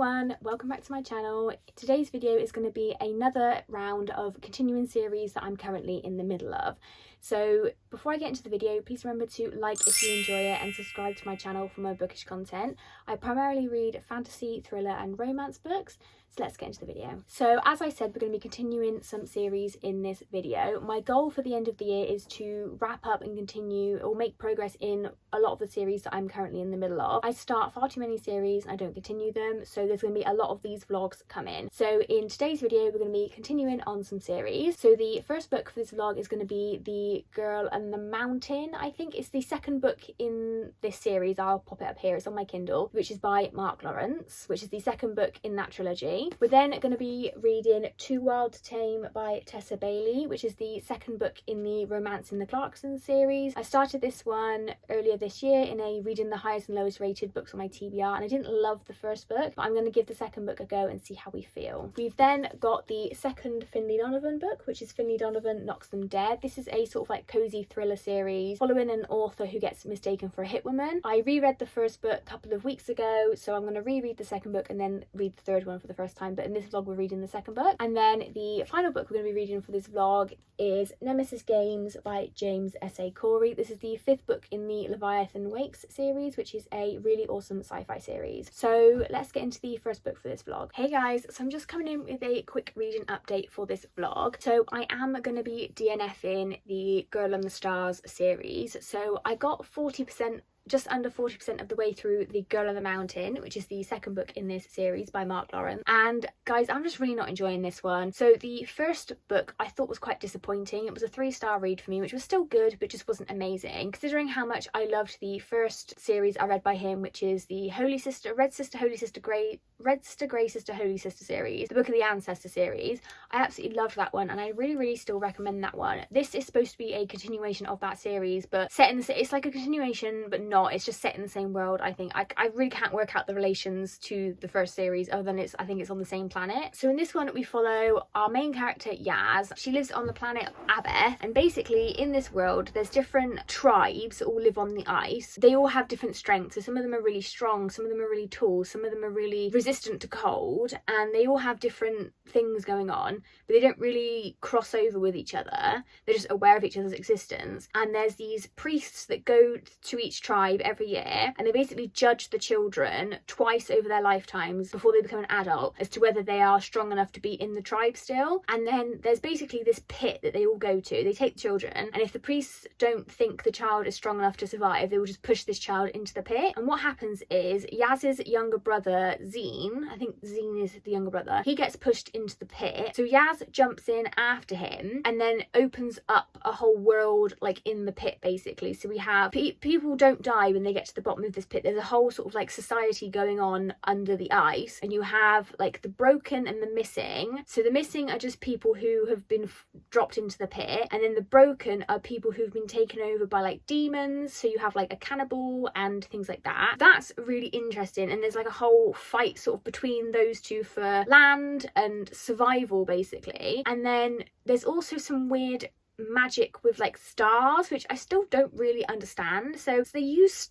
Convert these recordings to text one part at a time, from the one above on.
everyone, welcome back to my channel. Today's video is going to be another round of continuing series that I'm currently in the middle of. So before I get into the video, please remember to like if you enjoy it and subscribe to my channel for more bookish content. I primarily read fantasy, thriller and romance books. So let's get into the video. So as I said, we're going to be continuing some series in this video. My goal for the end of the year is to wrap up and continue or make progress in a lot of the series that I'm currently in the middle of. I start far too many series and I don't continue them, so there's going to be a lot of these vlogs coming. So in today's video, we're going to be continuing on some series. So the first book for this vlog is going to be The Girl and the Mountain. I think it's the second book in this series. I'll pop it up here, it's on my Kindle, which is by Mark Lawrence, which is the second book in that trilogy. We're then going to be reading Too Wild to Tame by Tessa Bailey, which is the second book in the Romance in the Clarkson series. I started this one earlier this year in a reading the highest and lowest rated books on my TBR, and I didn't love the first book, but I'm going to give the second book a go and see how we feel. We've then got the second Finlay Donovan book, which is Finlay Donovan Knocks Them Dead. This is a sort of like cozy thriller series following an author who gets mistaken for a hitwoman. I reread the first book a couple of weeks ago, so I'm going to reread the second book and then read the third one for the first time, but in this vlog we're reading the second book. And then the final book we're going to be reading for this vlog is Nemesis Games by James S.A. Corey. This is the fifth book in the Leviathan Wakes series, which is a really awesome sci-fi series. So let's get into the first book for this vlog. Hey guys, so I'm just coming in with a quick reading update for this vlog. So I am going to be DNF'ing the Girl and the Stars series. So I got 40%, just under 40% of the way through The Girl on the Mountain, which is the second book in this series by Mark Lawrence. And guys, I'm just really not enjoying this one. So the first book I thought was quite disappointing. It was a 3-star read for me, which was still good, but just wasn't amazing. Considering how much I loved the first series I read by him, which is the Holy Sister, Red Sister, Holy Sister, Grey Sister, Holy Sister series, the Book of the Ancestor series. I absolutely loved that one, and I really still recommend that one. This is supposed to be a continuation of that series, but set in the, it's like a continuation, but not, it's just set in the same world. I think I really can't work out the relations to the first series other than I think it's on the same planet. So in this one we follow our main character Yaz. She lives on the planet Abeth, and basically in this world there's different tribes that all live on the ice. They all have different strengths, so some of them are really strong, some of them are really tall, some of them are really resistant to cold, and they all have different things going on, but they don't really cross over with each other. They're just aware of each other's existence. And there's these priests that go to each tribe every year, and they basically judge the children twice over their lifetimes before they become an adult as to whether they are strong enough to be in the tribe still. And then there's basically this pit that they all go to. They take the children, and if the priests don't think the child is strong enough to survive, they will just push this child into the pit. And what happens is Yaz's younger brother Zine, I think Zine is the younger brother, he gets pushed into the pit. So Yaz jumps in after him and then opens up a whole world like in the pit basically. So we have people don't die when they get to the bottom of this pit. There's a whole sort of like society going on under the ice, and you have like the broken and the missing. So the missing are just people who have been dropped into the pit, and then the broken are people who've been taken over by like demons. So you have like a cannibal and things like that. That's really interesting, and there's like a whole fight sort of between those two for land and survival basically. And then there's also some weird magic with like stars, which I still don't really understand. So they use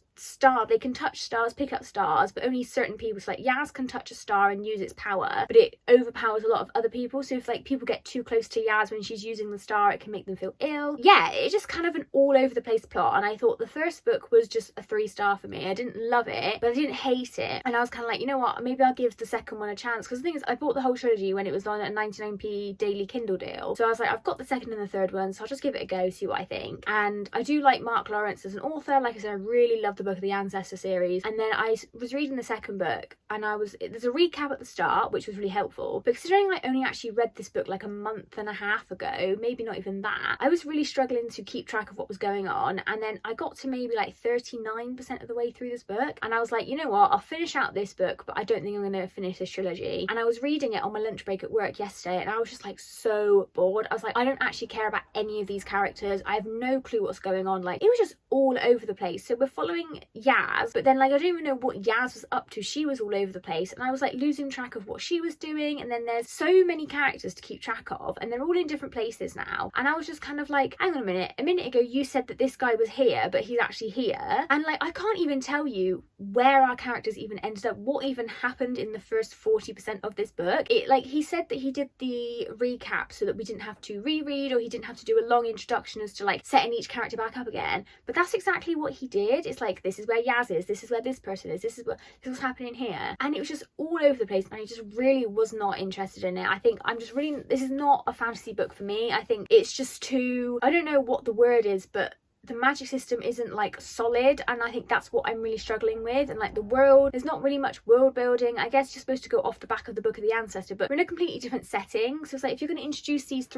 they can touch stars, pick up stars, but only certain people. So like Yaz can touch a star and use its power, but it overpowers a lot of other people. So if like people get too close to Yaz when she's using the star, it can make them feel ill. Yeah, it's just kind of an all over the place plot, and I thought the first book was just a 3-star for me. I didn't love it, but I didn't hate it, and I was kind of like, you know what, maybe I'll give the second one a chance, because the thing is I bought the whole trilogy when it was on a 99p daily Kindle deal. So I was like, I've got the second and the third one, so I'll just give it a go, see what I think. And I do like Mark Lawrence as an author. Like I said, I really love the Book of the Ancestor series. And then I was reading the second book, and there's a recap at the start, which was really helpful, but considering I only actually read this book like a month and a half ago, maybe not even that, I was really struggling to keep track of what was going on. And then I got to maybe like 39% of the way through this book, and I was like, you know what, I'll finish out this book, but I don't think I'm going to finish this trilogy. And I was reading it on my lunch break at work yesterday, and I was just like so bored. I was like, I don't actually care about any of these characters. I have no clue what's going on. Like, it was just all over the place. So we're following following Yaz, but then like I don't even know what Yaz was up to. She was all over the place and I was like losing track of what she was doing, and then there's so many characters to keep track of and they're all in different places now, and I was just kind of like, hang on a minute ago you said that this guy was here but he's actually here, and like I can't even tell you where our characters even ended up, what even happened in the first 40% of this book. It like he said that he did the recap so that we didn't have to reread, or he didn't have to do a long introduction as to like setting each character back up again, but that's exactly what he did. It's like, this is where Yaz is, this is where this person is, this is what's happening here, and it was just all over the place and I just really was not interested in it. I think I'm just really, this is not a fantasy book for me. I think it's just too, I don't know what the word is, but the magic system isn't like solid, and I think that's what I'm really struggling with. And like the world, there's not really much world building. I guess you're supposed to go off the back of the Book of the Ancestor, but we're in a completely different setting. So it's like, if you're going to introduce these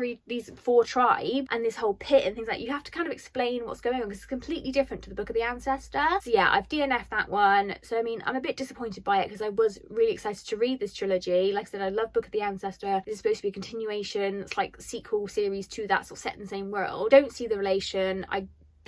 four tribes and this whole pit and things like, you have to kind of explain what's going on because it's completely different to the Book of the Ancestor. So yeah, I've DNF'd that one. So I mean, I'm a bit disappointed by it because I was really excited to read this trilogy. Like I said, I love Book of the Ancestor. This is supposed to be a continuation. It's like sequel series to that, sort of set in the same world. Don't see the relation.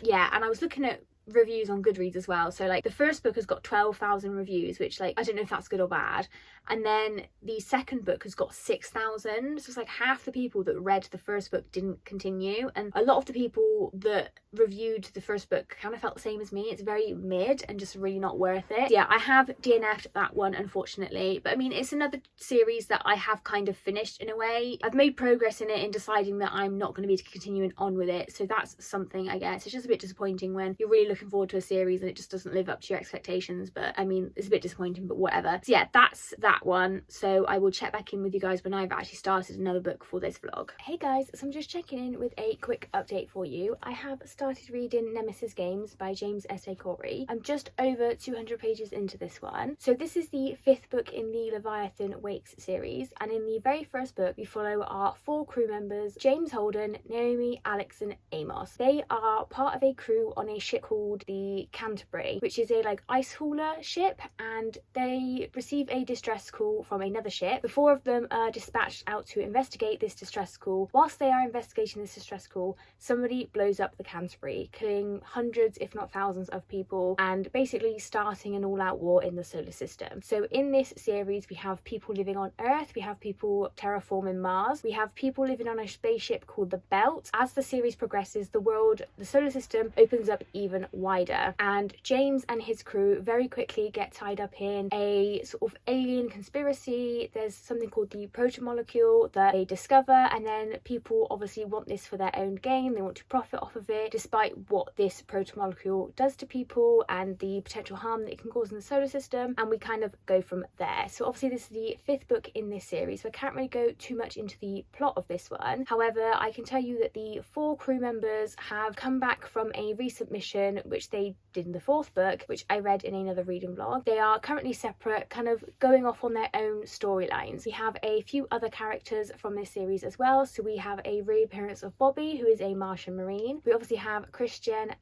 Yeah, and I was looking at reviews on Goodreads as well, so like the first book has got 12,000 reviews, which like I don't know if that's good or bad, and then the second book has got 6,000, so it's like half the people that read the first book didn't continue, and a lot of the people that reviewed the first book kind of felt the same as me. It's very mid and just really not worth it. Yeah, I have DNF'd that one unfortunately, but I mean it's another series that I have kind of finished in a way. I've made progress in it in deciding that I'm not going to be continuing on with it, so that's something. I guess it's just a bit disappointing when you're really looking forward to a series and it just doesn't live up to your expectations, but I mean it's a bit disappointing, but whatever. So yeah, that's that one. So I will check back in with you guys when I've actually started another book for this vlog. Hey guys, so I'm just checking in with a quick update for you. I have started reading Nemesis Games by James S.A. Corey. I'm just over 200 pages into this one. So this is the 5th book in the Leviathan Wakes series, and in the very first book we follow our 4 crew members, James, Holden, Naomi, Alex and Amos. They are part of a crew on a ship called the Canterbury, which is a like ice hauler ship, and they receive a distress call from another ship. The 4 of them are dispatched out to investigate this distress call. Whilst they are investigating this distress call, somebody blows up the Canterbury, killing hundreds if not thousands of people and basically starting an all-out war in the solar system. So in this series we have people living on Earth, we have people terraforming Mars, we have people living on a spaceship called the Belt. As the series progresses, the solar system opens up even wider, and James and his crew very quickly get tied up in a sort of alien conspiracy. There's something called the protomolecule that they discover, and then people obviously want this for their own gain. They want to profit off of it, despite what this protomolecule does to people and the potential harm that it can cause in the solar system, and we kind of go from there. So obviously this is the 5th book in this series, so I can't really go too much into the plot of this one. However, I can tell you that the 4 crew members have come back from a recent mission which they did in the 4th book, which I read in another reading vlog. They are currently separate, kind of going off on their own storylines. We have a few other characters from this series as well. So we have a reappearance of Bobby, who is a Martian Marine. We obviously have Christian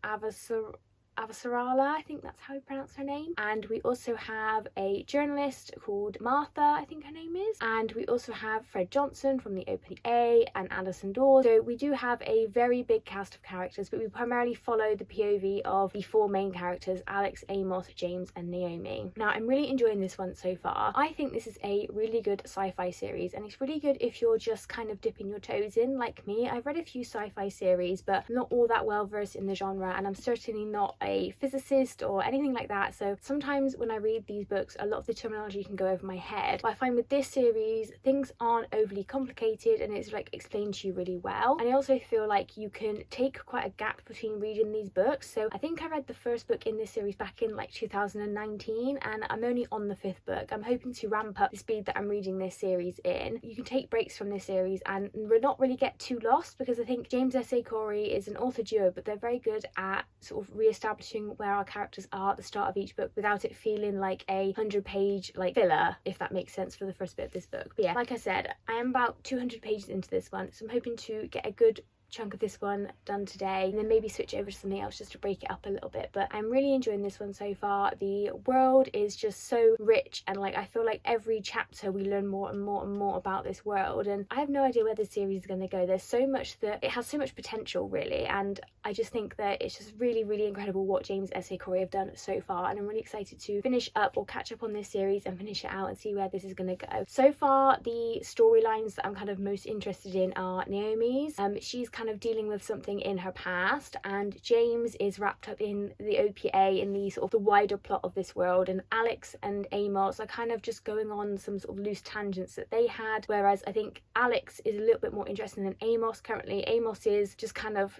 Avasarala, I think that's how you pronounce her name, and we also have a journalist called Martha, I think her name is, and we also have Fred Johnson from the OPA and Alison Dawes. So we do have a very big cast of characters, but we primarily follow the POV of the 4 main characters, Alex, Amos, James and Naomi. Now I'm really enjoying this one so far. I think this is a really good sci-fi series, and it's really good if you're just kind of dipping your toes in like me. I've read a few sci-fi series, but I'm not all that well versed in the genre, and I'm certainly not a physicist or anything like that, so sometimes when I read these books a lot of the terminology can go over my head. But I find with this series things aren't overly complicated and it's like explained to you really well, and I also feel like you can take quite a gap between reading these books. So I think I read the first book in this series back in like 2019, and I'm only on the 5th book. I'm hoping to ramp up the speed that I'm reading this series in. You can take breaks from this series and not really get too lost, because I think James S.A. Corey is an author duo, but they're very good at sort of re-establishing where our characters are at the start of each book without it feeling like a 100-page like filler, if that makes sense, for the first bit of this book. But yeah, like I said, I am about 200 pages into this one, so I'm hoping to get a good chunk of this one done today, and then maybe switch over to something else just to break it up a little bit. But I'm really enjoying this one so far. The world is just so rich, and like I feel like every chapter we learn more and more and more about this world, and I have no idea where this series is going to go. There's so much that it has, so much potential really, and I just think that it's just really, really incredible what James S.A. Corey have done so far, and I'm really excited to finish up or catch up on this series and finish it out and see where this is going to go. So far, the storylines that I'm kind of most interested in are Naomi's. She's kind of dealing with something in her past, and James is wrapped up in the OPA, in the sort of the wider plot of this world, and Alex and Amos are kind of just going on some sort of loose tangents that they had, whereas I think Alex is a little bit more interesting than Amos currently. Amos is just kind of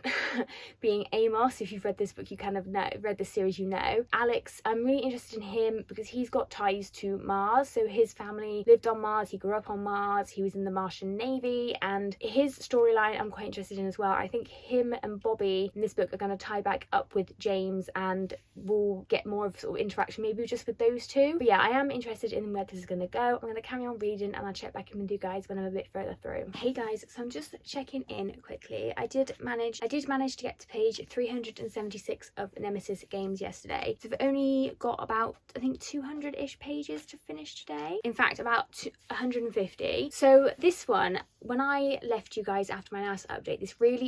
being Amos. If you've read this book, you kind of know, read this series, you know. Alex, I'm really interested in him because he's got ties to Mars, so his family lived on Mars, he grew up on Mars, he was in the Martian Navy, and his storyline I'm quite interested in as well. I think him and Bobby in this book are going to tie back up with James, and we'll get more of sort of interaction maybe just with those two. But yeah, I am interested in where this is going to go. I'm going to carry on reading and I'll check back in with you guys when I'm a bit further through. Hey guys, so I'm just checking in quickly. I did manage to get to page 376 of Nemesis Games yesterday. So I've only got about, I think, 200-ish pages to finish today. In fact, about 150. So this one, when I left you guys after my last update, this really